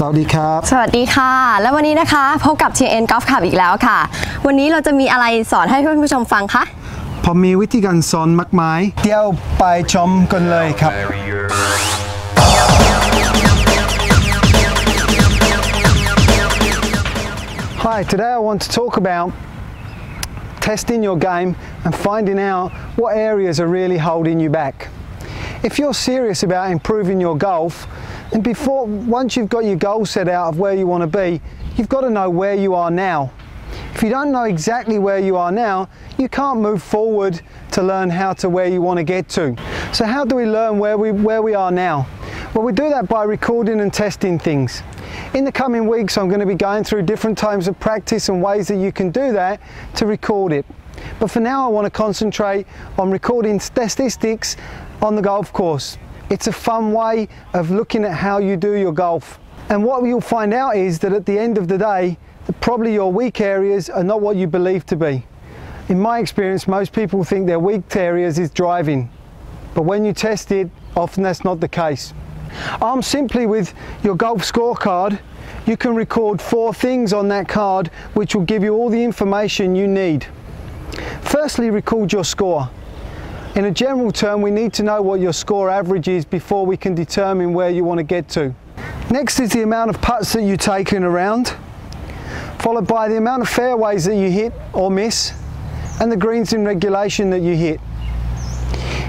สวัสดีครับสวัสดีค่ะและวันนี้นะคะพบกับ TNN Golf Club อีกแล้วค่ะวันนี้เราจะมีอะไรสอนให้ท่านผู้ชมฟังคะผมมีวิธีการสอนมากมายเดี๋ยวไปชมกันเลยครับ Hi, today I want to talk about testing your game and finding out what areas are really holding you back. If you're serious about improving your golf, and once you've got your goal set out of where you want to be, you've got to know where you are now. If you don't know exactly where you are now, you can't move forward to learn where you want to get to. So how do we learn where we are now? Well, we do that by recording and testing things. In the coming weeks, I'm going to be going through different types of practice and ways that you can do that to record it. But for now, I want to concentrate on recording statistics on the golf course. It's a fun way of looking at how you do your golf. And what you'll find out is that at the end of the day, that probably your weak areas are not what you believe to be. In my experience, most people think their weak areas is driving. But when you test it, often that's not the case. Armed simply with your golf scorecard, you can record 4 things on that card which will give you all the information you need. Firstly, record your score. In a general term, we need to know what your score average is before we can determine where you want to get to. Next is the amount of putts that you take in a round, followed by the amount of fairways that you hit or miss, and the greens in regulation that you hit.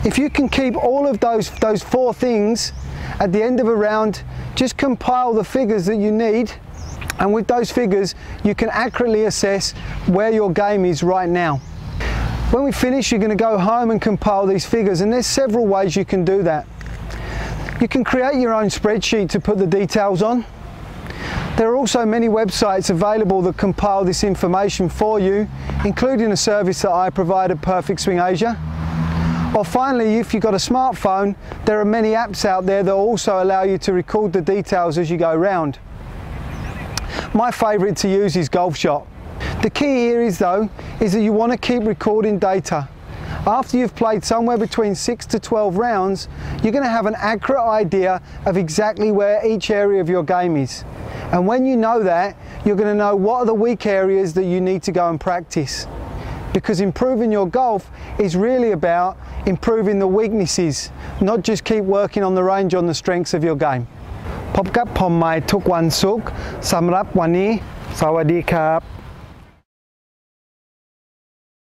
If you can keep all of those 4 things at the end of a round, just compile the figures that you need, and with those figures you can accurately assess where your game is right now. When we finish, you're going to go home and compile these figures, and there's several ways you can do that. You can create your own spreadsheet to put the details on. There are also many websites available that compile this information for you, including a service that I provide at Perfect Swing Asia. Or finally, if you've got a smartphone, there are many apps out there that also allow you to record the details as you go round. My favourite to use is Golf Shot. The key here is that you want to keep recording data. After you've played somewhere between 6 to 12 rounds, you're going to have an accurate idea of exactly where each area of your game is. And when you know that, you're going to know what are the weak areas that you need to go and practice. Because improving your golf is really about improving the weaknesses, not just keep working on the range on the strengths of your game. พบกับผมใหม่ทุกวันศุกร์สำหรับวันนี้สวัสดีครับ